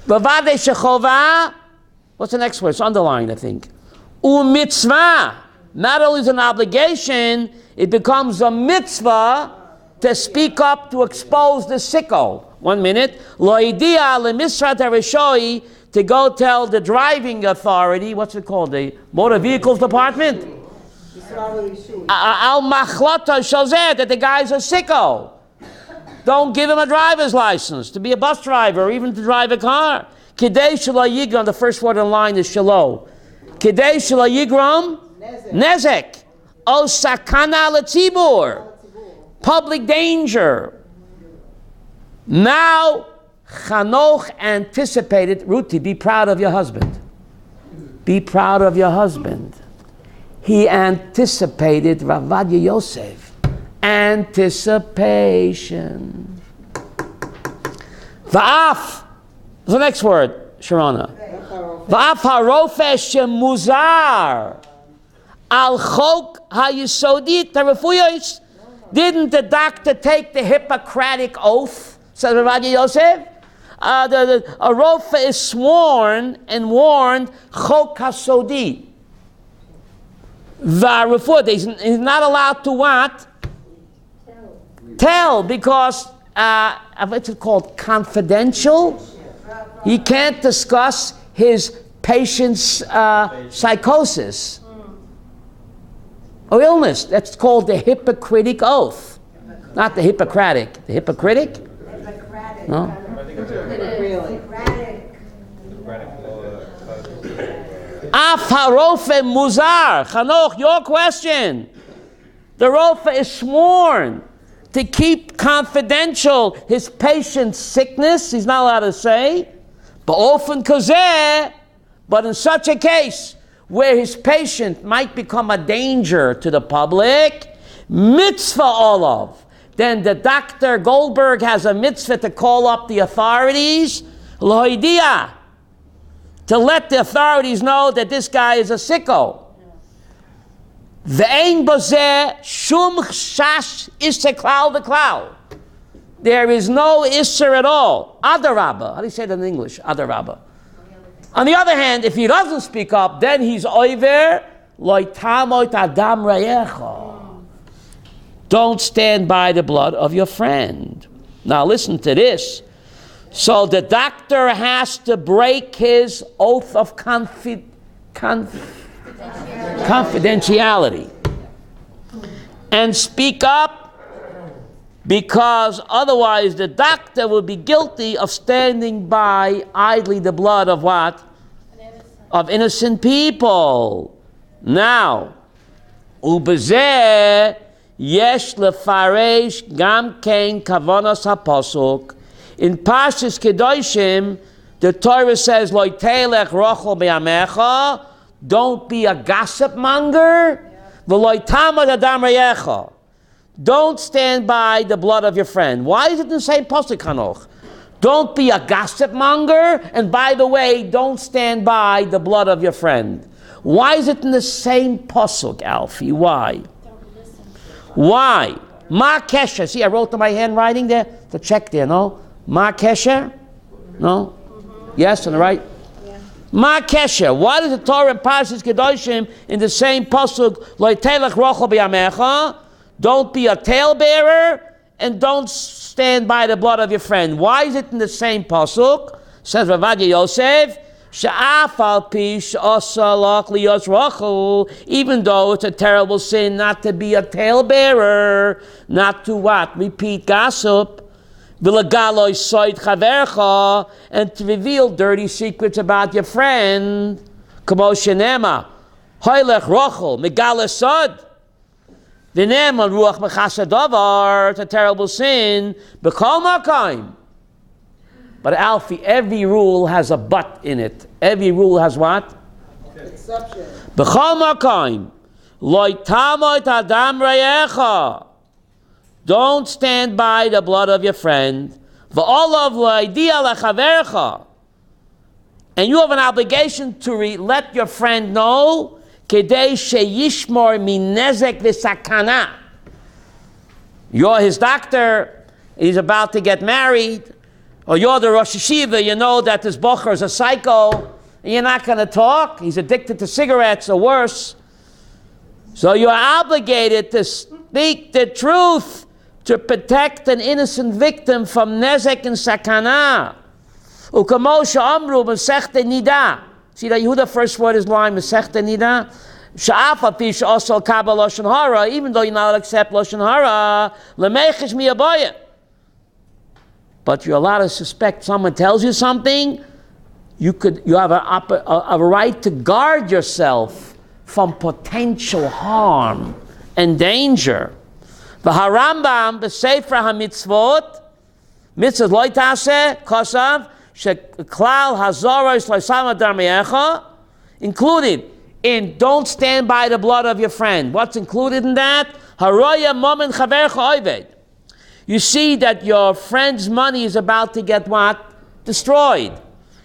Bavadai shechova. What's the next word? It's underlined, I think. Mitzva. Not only is it an obligation, it becomes a mitzvah to speak up to expose the sicko. 1 minute. Lo idia lemisrat harishoi, to go tell the driving authority, what's it called? The motor vehicles department? Al machlata shazeh, that the guy's a sicko. Don't give him a driver's license to be a bus driver or even to drive a car. Kidei shelo yigram, the first word in line is shelo. Kidei shelo yigram nezek. O sakana letzibur. Public danger. Now, Chanoch anticipated, Ruti, be proud of your husband. Be proud of your husband. He anticipated Ravadia Yosef. Anticipation. Va'af. What's the next word, Sharona? Va'af harofesh muzar. Al chok hayisodit tarefuyos. Didn't the doctor take the Hippocratic oath? Says Rabbi Yosef. A rofa is sworn and warned chok hasodi. He's not allowed to what? Tell, because what's it called? Confidential. He can't discuss his patient's psychosis or illness. That's called the Hippocratic oath. Not the Hippocratic. The Hippocratic? No? Really? Af harofe muzar. Chanoch, your question. The rofa is sworn to keep confidential his patient's sickness. He's not allowed to say. But often kazeh. But in such a case where his patient might become a danger to the public, mitzvah olav. Then the Dr. Goldberg has a mitzvah to call up the authorities, lohidia, to let the authorities know that this guy is a sicko. Ve'ein bozeh shum chash isser klal v'klal. There is no isser at all. Adarabba. How do you say that in English? Adarabba. On the other hand, if he doesn't speak up, then he's oiver loitamoit adam rayecha. Don't stand by the blood of your friend. Now listen to this. So the doctor has to break his oath of confidentiality and speak up, because otherwise the doctor will be guilty of standing by idly the blood of what? Of innocent people. Now, ubezeh yesh lefaresh gam kein kavanas haposuk. In Parshas Kedoshim, the Torah says, "Lo telech rochel be'amecha." Don't be a gossip monger. V'lo tamad adam rayecha. Don't stand by the blood of your friend. Why is it in the same pasuk, Hanoch? Don't be a gossip monger, and by the way, don't stand by the blood of your friend. Why is it in the same pasuk, Alfie? Why? Why? Ma kesher. See, I wrote to my handwriting there. The check there, no? Ma kesher? No? Yes, on the right? Ma kesher. Why does the Torah and Parshas Kedoshim in the same pasuk, Lo telech rochel b'yamecha, don't be a talebearer and don't stand by the blood of your friend? Why is it in the same pasuk? Says Rabbi Yosef, She'af al pi she'asa lach liyos rochel, even though it's a terrible sin not to be a talebearer, not to what? Repeat gossip. And to reveal dirty secrets about your friend. Kamo shenema, hoylech rochel megala sod. V'nema ruach mechasa davar. It's a terrible sin. B'kol makayim. But Alfie, every rule has a but in it. Every rule has what? Exception. B'chol makayim lo tamoit adam reyecha. Don't stand by the blood of your friend. And you have an obligation to let your friend know. You're his doctor, he's about to get married, or you're the Rosh Hashiva, you know that this bocher is a psycho, and you're not going to talk, he's addicted to cigarettes or worse. So you're obligated to speak the truth, to protect an innocent victim from nezek and sakana. Ukamosha amru Masechta Nida. See that Yehuda first word is line Masechta Nida. Sha'afa fish also kabel Lashon Hara, even though you're not allowed to accept Lashon Hara, lemechish miyaboya. But you're allowed to suspect someone tells you something. You have a right to guard yourself from potential harm and danger. The Harambam, the Sprecher HaMitzvot, Mitzvah Lo Taseh, Kosav, Sheklal Hazoros Loisama Darmeyecha, included in don't stand by the blood of your friend. What's included in that? Haroya Momen Chavercha Oived. You see that your friend's money is about to get what? Destroyed.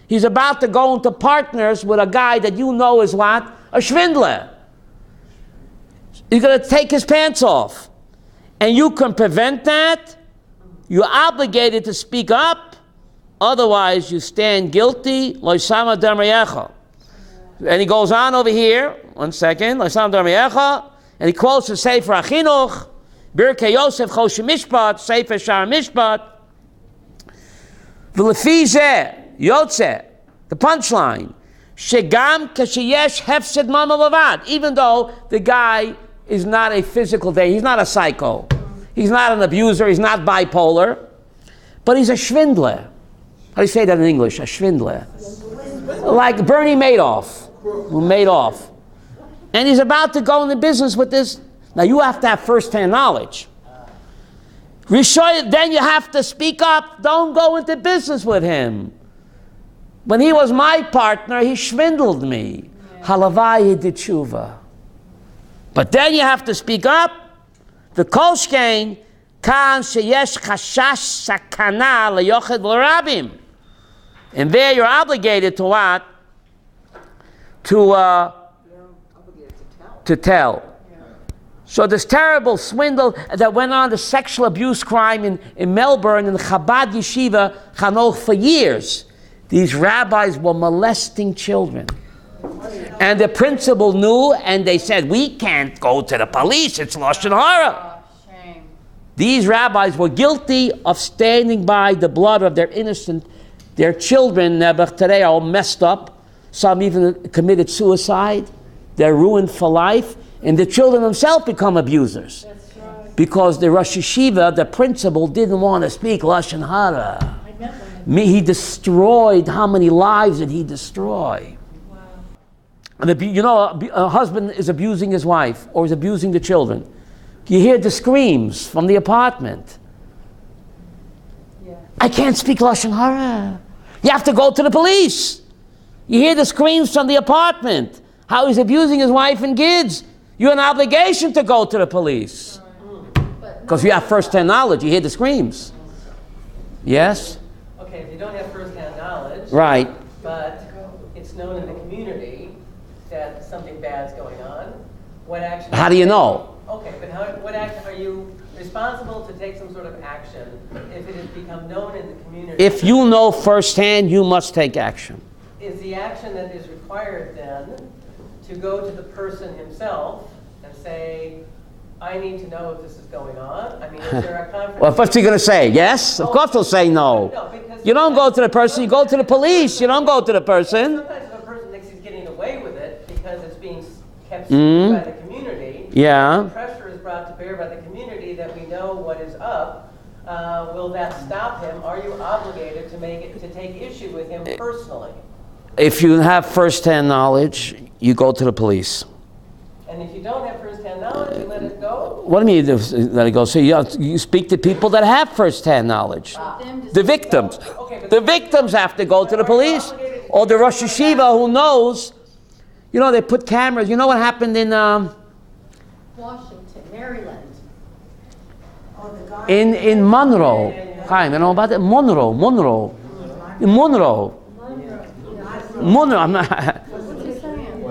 He's about to go into partners with a guy that you know is what? A shvindler. You're going to take his pants off. And you can prevent that. You're obligated to speak up. Otherwise, you stand guilty. Loisama Darmeyecha. And he goes on over here. 1 second. Loisama Darmeyecha. And he quotes the Sefer Achinuch. Birkei Yosef Choshe Mishpat. Sefer Shar Mishpat. V'lefi zeh Yotze. The punchline. Shegam kasheyesh hefsed mama levad. Even though the guy is not a physical thing. He's not a psycho. He's not an abuser. He's not bipolar. But he's a shvindler. How do you say that in English? A shvindler. Like Bernie Madoff. Who made off. And he's about to go into business with this. Now you have to have first-hand knowledge. Then you have to speak up. Don't go into business with him. When he was my partner, he swindled me. Halavai did tshuva. But then you have to speak up. The kolshkein kan sheyesh chashash sakana leyochid l'rabim. And there you're obligated to what? To tell. So this terrible swindle that went on, the sexual abuse crime in Melbourne, in the Chabad Yeshiva, Chanoch, for years. These rabbis were molesting children. And the principal knew, and they said, we can't go to the police, it's Lashon Hara. Shame. These rabbis were guilty of standing by the blood of their children, but today are all messed up. Some even committed suicide. They're ruined for life. And the children themselves become abusers. That's right. Because the Rosh Hashiva, the principal, didn't want to speak Lashon Hara. He destroyed, how many lives did he destroy? Wow. And a husband is abusing his wife or is abusing the children. You hear the screams from the apartment. Yeah. I can't speak Lashon Hara. You have to go to the police. You hear the screams from the apartment. How he's abusing his wife and kids. You have an obligation to go to the police. Because you have first-hand knowledge. You hear the screams. Yes? Okay, if you don't have first-hand knowledge, Right. but it's known in the community that something bad's going on, what action? How do you know? Okay, but what action are you responsible to take some sort of action if it has become known in the community? If you know firsthand, you must take action. is the action that is required then to go to the person himself and say, I need to know if this is going on? I mean, is there a conference? Well, what's he going to say? Yes? Of course he'll say no. Because You don't go to the person, you go to the police. You don't go to the person. sometimes if a person thinks he's getting away with it because it's being kept secret by the community, Yeah. pressure is brought to bear by the community that we know what is up. Will that stop him? Are you obligated to take issue with him personally? If you have first-hand knowledge, you go to the police. And if you don't have first-hand knowledge, you let it go? What do you mean let it go? So you speak to people that have first-hand knowledge. The victims. The victims have to go to the police. Or the Rosh Yeshiva who knows. You know, they put cameras. You know what happened in Washington, Maryland. in Monroe? Chaim, you know about it? Monroe. I'm not.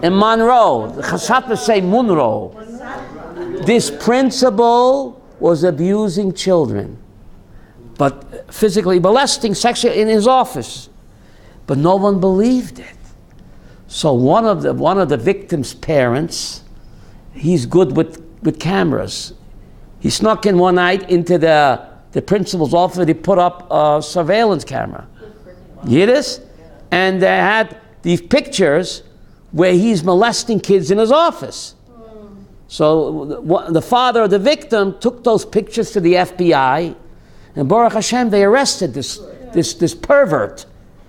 In Monroe, the Chasatras say Monroe. This principal was abusing children, but physically molesting, sexually in his office, but no one believed it. So one of the victim's parents, he's good with cameras. He snuck in one night into the principal's office. He put up a surveillance camera. You hear this? And they had these pictures where he's molesting kids in his office. So the father of the victim took those pictures to the FBI, and Baruch Hashem, they arrested this pervert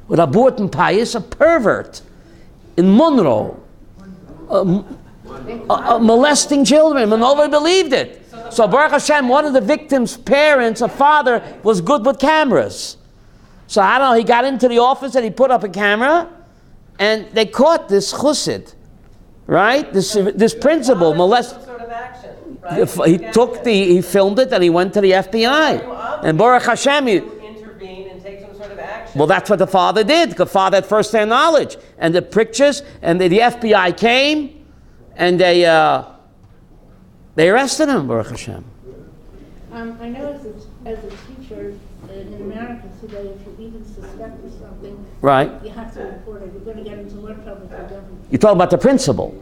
with a Burton Pius, a pervert in Monroe, molesting children, and nobody believed it. So Baruch Hashem, one of the victim's parents, a father, was good with cameras. So I don't know, he got into the office and he put up a camera, and they caught this chussid, right? This principal molest. Some sort of action, right? He filmed it and he went to the FBI. And Baruch Hashem, intervene and take some sort of action. well, that's what the father did. The father had first-hand knowledge, and the pictures, and the FBI came, and they arrested him. Baruch Hashem. I know as a teacher in America today, if you even suspect of something, Right. you have to report it. You're going to get into more trouble with the government. You talk about the principal.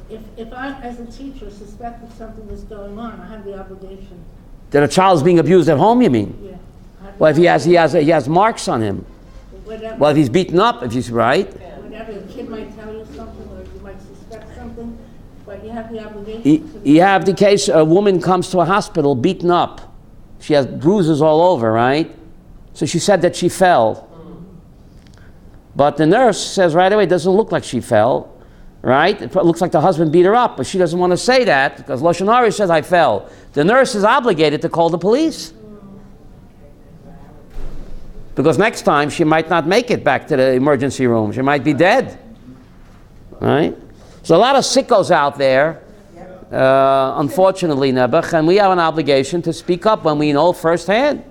If I, as a teacher, suspect that something is going on, I have the obligation. That a child's being abused at home, you mean? Yeah. I have Well, the if he has marks on him. Whatever, Well, if he's beaten up, if he's right. whatever, the kid might tell you something, or you might suspect something, but you have the obligation. You have the case, a woman comes to a hospital beaten up. She has bruises all over, right? So she said that she fell. But the nurse says right away, it doesn't look like she fell, right? It looks like the husband beat her up, but she doesn't want to say that because Lashon Hara says, I fell. The nurse is obligated to call the police. Because next time she might not make it back to the emergency room. She might be dead, right? So a lot of sickos out there, unfortunately, Nebuch, and we have an obligation to speak up when we know firsthand.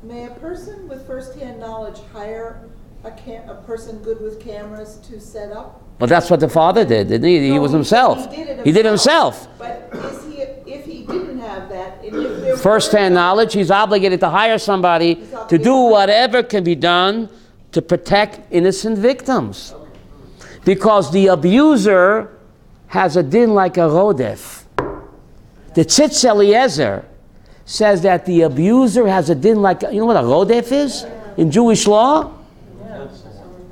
May a person with first-hand knowledge hire a person good with cameras to set up? Well, that's what the father did, didn't he? He No, was himself. He did it himself. But if he didn't have that, and if there First-hand knowledge, he's obligated to hire somebody to do whatever can be done to protect innocent victims. Because the abuser has a din like a rodef. The Tzitz Eliezer says that the abuser has a din like, you know what a rodef is in Jewish law?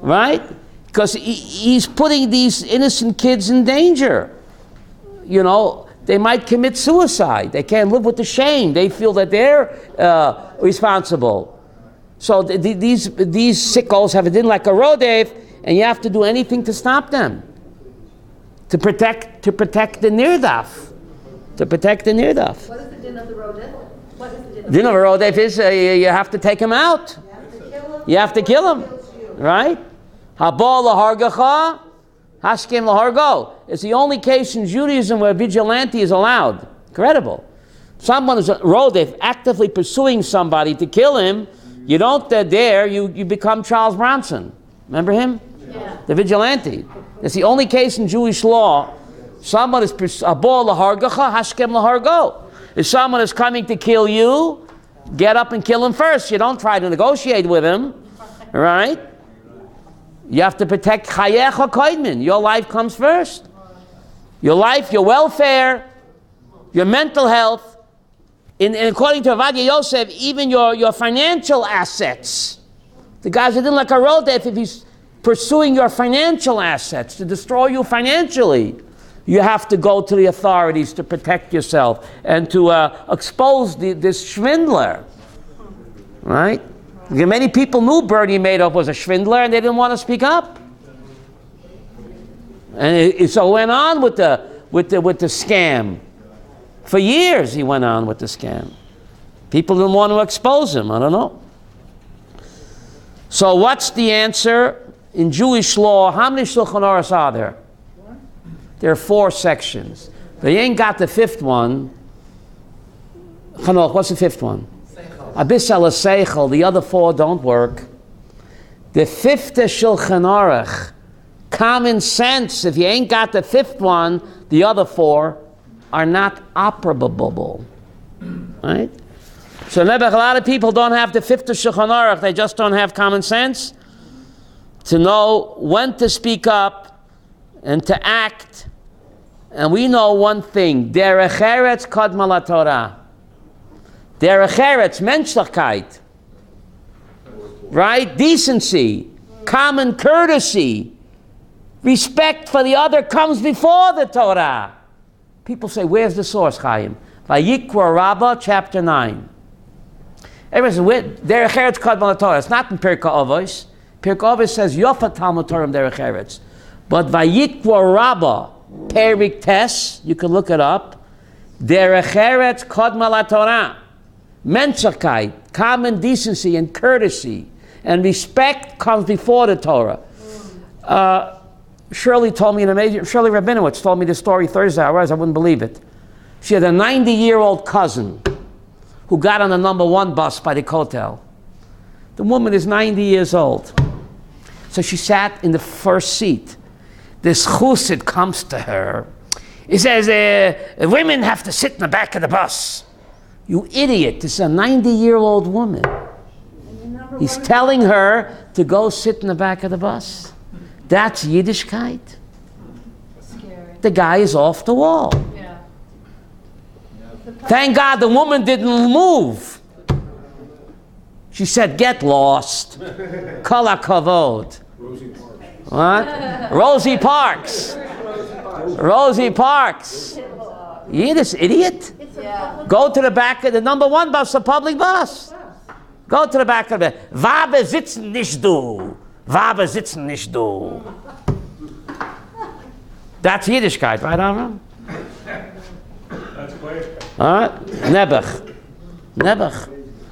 Right? Because he's putting these innocent kids in danger. You know, they might commit suicide. They can't live with the shame. They feel that they're responsible. So these sickos have a din like a rodef, and you have to do anything to stop them. To protect the nirdaf. To protect the nirdaf. What is the din of the rodef? What is the din of Din of a rodef is you have to take him out. You have to kill him. Right? Habal lahargacha, haskim lahargo. It's the only case in Judaism where vigilante is allowed. Incredible. Someone is a rodef actively pursuing somebody to kill him. You don't dare, you become Charles Bronson. Remember him? Yeah. The vigilante. It's the only case in Jewish law. Someone is habal lahargacha, haskim lahargo. If someone is coming to kill you, get up and kill him first. You don't try to negotiate with him. Right? You have to protect chayecha koidmin. Your life comes first. Your life, your welfare, your mental health. And according to Avadia Yosef, even your financial assets. The guys that didn't like a road if he's pursuing your financial assets to destroy you financially, you have to go to the authorities to protect yourself and to expose this swindler. Right? Many people knew Bernie Madoff was a swindler and they didn't want to speak up. And so went on with the scam. For years he went on with the scam. People didn't want to expose him. I don't know. So what's the answer? In Jewish law, how many Shulchan Aruch are there? There are 4 sections. They ain't got the 5th one. Chanoch, what's the 5th one? Abis ala seichel. The other 4 don't work. The 5th Shulchan Aruch, common sense. If you ain't got the 5th one, the other 4 are not operable. Right? So a lot of people don't have the 5th Shulchan Aruch. They just don't have common sense to know when to speak up and to act. And we know one thing: derech eretz kadma laTorah. Derech eretz, menschlichkeit, right? Decency, common courtesy, respect for the other comes before the Torah. People say, where's the source, Chaim? Vayikra Rabbah, chapter 9. Everyone says, derech eretz kadma laTorah. It's not in Pirkei Avos. Pirkei Avos says, Yofa Talmud Torah derech eretz. But Vayikra Rabbah, Perik Tes, you can look it up. Derech eretz kadma laTorah. Menschlichkeit, common decency and courtesy and respect comes before the Torah. Shirley Rabinowitz told me this story Thursday, otherwise I wouldn't believe it. She had a 90-year-old cousin who got on the number 1 bus by the Kotel. The woman is 90 years old. So she sat in the first seat. This chussid comes to her. He says, women have to sit in the back of the bus. You idiot, this is a 90-year-old woman. He's telling her to go sit in the back of the bus. That's Yiddishkeit. Scary. The guy is off the wall. Yeah. Thank God the woman didn't move. She said, get lost. Kol hakavod. What? Rosie Parks. Rosie Parks. You this idiot? Yeah. Go to the back of the number 1 bus, a public bus. Go to the back of it. Wabe sitzen nicht du. Wabe sitzen nicht du. That's Yiddishkeit, right, Amram? That's great. All right? Nebuch. Nebuch.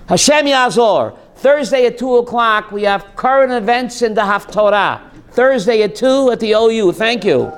Hashem Yazor. Thursday at 2 o'clock, we have current events in the Haftorah. Thursday at 2 at the OU. Thank you.